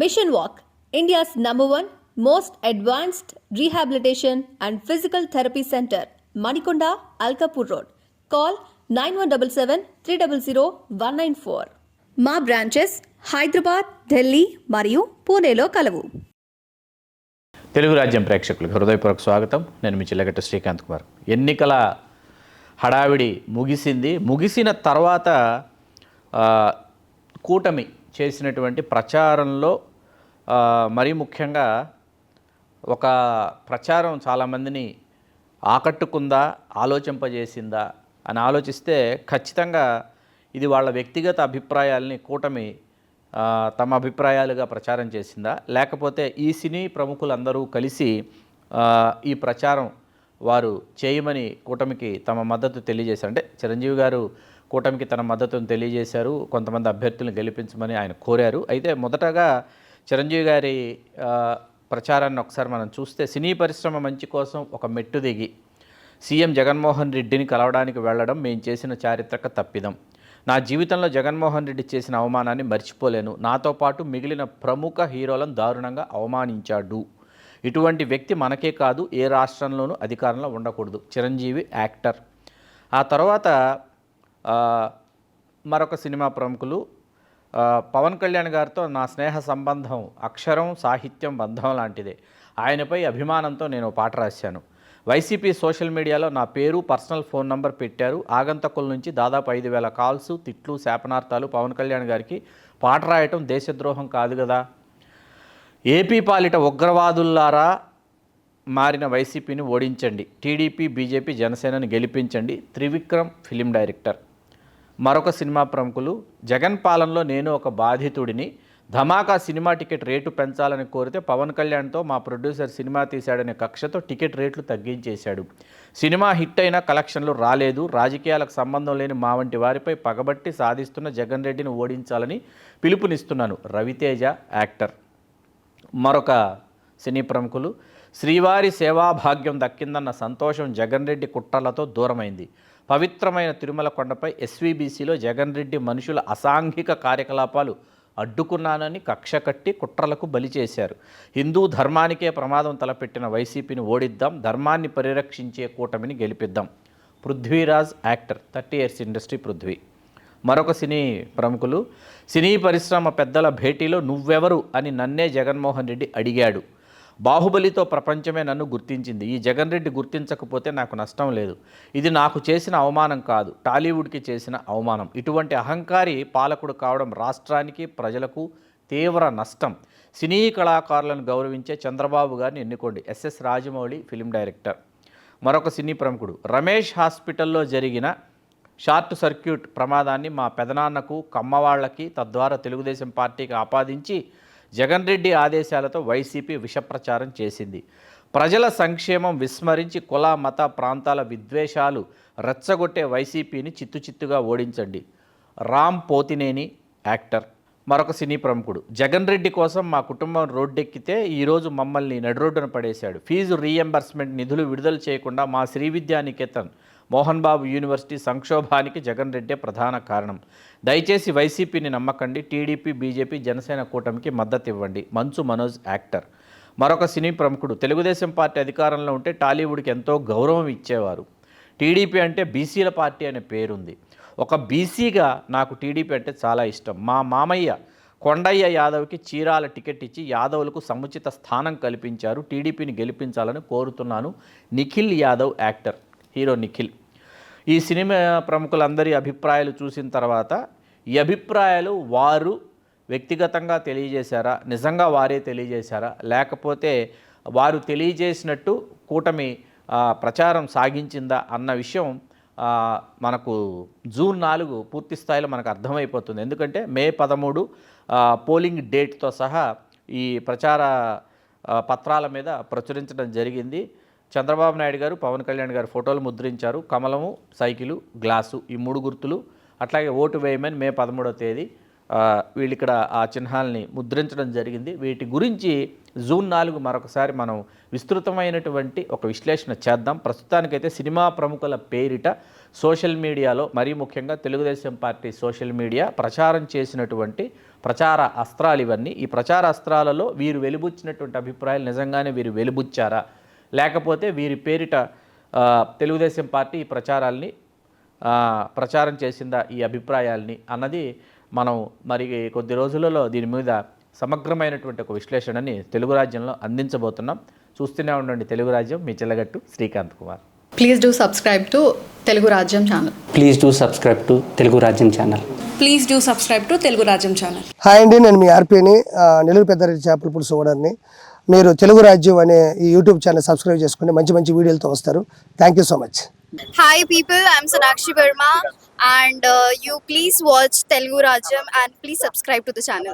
Mission Walk, India's #1 most advanced rehabilitation and physical therapy center, Manikonda, Alkapur Road. Call 9177 300 194. మా branches Hyderabad, Delhi మరియు పూణేలో కలవు. తెలుగు రాజ్యం ప్రేక్షకులకు హృదయపూర్వక స్వాగతం. నేను మీ చిల్లగట్ట శ్రీకాంత్ కుమార్. ఎన్నికల హడావిడి ముగిసిన తర్వాత కూటమి చేసినటువంటి ప్రచారంలో మరీ ముఖ్యంగా ఒక ప్రచారం చాలామందిని ఆకట్టుకుందా, ఆలోచింపజేసిందా అని ఆలోచిస్తే ఖచ్చితంగా ఇది వాళ్ళ వ్యక్తిగత అభిప్రాయాల్ని కూటమి తమ అభిప్రాయాలుగా ప్రచారం చేసిందా, లేకపోతే ఈ సినీ ప్రముఖులందరూ కలిసి ఈ ప్రచారం వారు చేయమని కూటమికి తమ మద్దతు తెలియజేశారు. అంటే చిరంజీవి గారు కూటమికి తన మద్దతును తెలియజేశారు, కొంతమంది అభ్యర్థులను గెలిపించమని ఆయన కోరారు. అయితే మొదటగా చిరంజీవి గారి ప్రచారాన్ని ఒకసారి మనం చూస్తే, సినీ పరిశ్రమ మంచి కోసం ఒక మెట్టు దిగి సీఎం జగన్మోహన్ రెడ్డిని కలవడానికి వెళ్ళడం మేము చేసిన చారిత్రక తప్పిదం. నా జీవితంలో జగన్మోహన్ రెడ్డి చేసిన అవమానాన్ని మర్చిపోలేను. నాతో పాటు మిగిలిన ప్రముఖ హీరోలను దారుణంగా అవమానించాడు. ఇటువంటి వ్యక్తి మనకే కాదు, ఏ రాష్ట్రంలోనూ అధికారంలో ఉండకూడదు. చిరంజీవి యాక్టర్. ఆ తర్వాత మరొక సినిమా ప్రముఖులు, పవన్ కళ్యాణ్ గారితో నా స్నేహ సంబంధం అక్షరం సాహిత్యం బంధం లాంటిదే. ఆయనపై అభిమానంతో నేను పాట రాశాను. వైసీపీ సోషల్ మీడియాలో నా పేరు, పర్సనల్ ఫోన్ నంబర్ పెట్టారు. ఆగంతకుల నుంచి దాదాపు 5,000 కాల్స్, తిట్లు, శాపనార్థాలు. పవన్ కళ్యాణ్ గారికి పాట రాయటం దేశద్రోహం కాదు కదా. ఏపీ పాలిట ఉగ్రవాదుల్లారా మారిన వైసీపీని ఓడించండి. టీడీపీ, బీజేపీ, జనసేనని గెలిపించండి. Trivikram film director. మరొక సినిమా ప్రముఖులు, జగన్ పాలనలో నేను ఒక బాధితుడిని. ధమాకా సినిమా టికెట్ రేటు పెంచాలని కోరితే పవన్ కళ్యాణ్తో మా ప్రొడ్యూసర్ సినిమా తీశాడనే కక్షతో టికెట్ రేట్లు తగ్గించేశాడు. సినిమా హిట్ అయినా కలెక్షన్లు రాలేదు. రాజకీయాలకు సంబంధం లేని మా వంటి వారిపై పగబట్టి సాధిస్తున్న జగన్ రెడ్డిని ఓడించాలని పిలుపునిస్తున్నాను. రవితేజ యాక్టర్. మరొక సినీ ప్రముఖులు, శ్రీవారి సేవాభాగ్యం దక్కిందన్న సంతోషం జగన్ రెడ్డి కుట్రలతో దూరమైంది. పవిత్రమైన తిరుమల కొండపై ఎస్వీబీసీలో జగన్ రెడ్డి మనుషుల అసాంఘిక కార్యకలాపాలు అడ్డుకున్నానని కక్ష కట్టి కుట్రలకు బలి చేశారు. హిందూ ధర్మానికే ప్రమాదం తలపెట్టిన వైసీపీని ఓడిద్దాం, ధర్మాన్ని పరిరక్షించే కూటమిని గెలిపిద్దాం. Prithviraj actor. 30 years industry Prithvi. మరొక సినీ ప్రముఖులు, సినీ పరిశ్రమ పెద్దల భేటీలో నువ్వెవరు అని నన్నే జగన్మోహన్ రెడ్డి అడిగాడు. బాహుబలితో ప్రపంచమే నన్ను గుర్తించింది. ఈ జగన్ రెడ్డి గుర్తించకపోతే నాకు నష్టం లేదు. ఇది నాకు చేసిన అవమానం కాదు, టాలీవుడ్కి చేసిన అవమానం. ఇటువంటి అహంకారి పాలకుడు కావడం రాష్ట్రానికి, ప్రజలకు తీవ్ర నష్టం. సినీ కళాకారులను గౌరవించే చంద్రబాబు గారిని ఎన్నుకోండి. SS Rajamouli film director. మరొక సినీ ప్రముఖుడు, రమేష్ హాస్పిటల్లో జరిగిన షార్ట్ సర్క్యూట్ ప్రమాదాన్ని మా పెదనాన్నకు, కమ్మవాళ్లకి, తద్వారా తెలుగుదేశం పార్టీకి ఆపాదించి జగన్ రెడ్డి ఆదేశాలతో వైసీపీ విషప్రచారం చేసింది. ప్రజల సంక్షేమం విస్మరించి కుల, మత, ప్రాంతాల విద్వేషాలు రెచ్చగొట్టే వైసీపీని చిత్తుచిత్తుగా ఓడించండి. రామ్ పోతినేని యాక్టర్. మరొక సినీ ప్రముఖుడు, జగన్ రెడ్డి కోసం మా కుటుంబం రోడ్డెక్కితే ఈరోజు మమ్మల్ని నడిరోడ్డున పడేశాడు. ఫీజు రీఎంబర్స్మెంట్ నిధులు విడుదల చేయకుండా మా శ్రీ విద్యానికేతన్, మోహన్ బాబు యూనివర్సిటీ సంక్షోభానికి జగన్ రెడ్డే ప్రధాన కారణం. దయచేసి వైసీపీని నమ్మకండి. టీడీపీ, బీజేపీ, జనసేన కూటమికి మద్దతు ఇవ్వండి. మంచు మనోజ్ యాక్టర్. మరొక సినీ ప్రముఖుడు, తెలుగుదేశం పార్టీ అధికారంలో ఉంటే టాలీవుడ్కి ఎంతో గౌరవం ఇచ్చేవారు. టీడీపీ అంటే బీసీల పార్టీ అనే పేరుంది. ఒక బీసీగా నాకు టీడీపీ అంటే చాలా ఇష్టం. మా మామయ్య కొండయ్య యాదవ్కి చీరాల టికెట్ ఇచ్చి యాదవులకు సముచిత స్థానం కల్పించారు. టీడీపీని గెలిపించాలని కోరుతున్నాను. నిఖిల్ యాదవ్ యాక్టర్. హీరో నిఖిల్. ఈ సినిమా ప్రముఖులందరి అభిప్రాయాలు చూసిన తర్వాత ఈ అభిప్రాయాలు వారు వ్యక్తిగతంగా తెలియజేశారా, నిజంగా వారే తెలియజేశారా, లేకపోతే వారు తెలియజేసినట్టు కూటమి ప్రచారం సాగించిందా అన్న విషయం మనకు జూన్ 4 పూర్తి స్థాయిలో మనకు అర్థమైపోతుంది. ఎందుకంటే మే 13 పోలింగ్ డేట్తో సహా ఈ ప్రచార పత్రాల మీద ప్రచురించడం జరిగింది. చంద్రబాబు నాయుడు గారు, పవన్ కళ్యాణ్ గారు ఫోటోలు ముద్రించారు. కమలము, సైకిలు, గ్లాసు, ఈ 3 గుర్తులు. అట్లాగే ఓటు వేయమని మే 13వ తేదీ వీళ్ళు ఇక్కడ ఆ చిహ్నాలని ముద్రించడం జరిగింది. వీటి గురించి జూన్ 4 మరొకసారి మనం విస్తృతమైనటువంటి ఒక విశ్లేషణ చేద్దాం. ప్రస్తుతానికైతే సినిమా ప్రముఖుల పేరిట సోషల్ మీడియాలో మరీ ముఖ్యంగా తెలుగుదేశం పార్టీ సోషల్ మీడియా ప్రచారం చేసినటువంటి ప్రచార అస్త్రాలు ఇవన్నీ. ఈ ప్రచార అస్త్రాలలో వీరు వెలిబుచ్చినటువంటి అభిప్రాయాలు నిజంగానే వీరు వెలిబుచ్చారా, లేకపోతే వీరి పేరిట తెలుగుదేశం పార్టీ ఈ ప్రచారాల్ని ప్రచారం చేసిందా ఈ అభిప్రాయాల్ని అన్నది మనం మరి కొద్ది రోజులలో దీని మీద సమగ్రమైనటువంటి ఒక విశ్లేషణని తెలుగు రాజ్యంలో అందించబోతున్నాం. చూస్తూనే ఉండండి తెలుగు రాజ్యం. మీ Chillagattu Srikanth Kumar. Please do subscribe to Telugu Rajyam channel. Please do subscribe to Telugu Rajyam channel. Please do subscribe to Telugu Rajyam channel. Hi అండి, నేను మీ ఆర్పీని, నెల్లూరు పెద్దారెడ్డి చేపల పులుసు ఓనర్ని. మీరు తెలుగు రాజ్యం అనే ఈ యూట్యూబ్ ఛానల్ సబ్స్క్రైబ్ చేసుకుని మంచి మంచి వీడియోలతో వస్తారు. Thank you so much. Hi people, I'm Sonakshi Verma and you please watch Telugu Rajyam and please subscribe to the channel.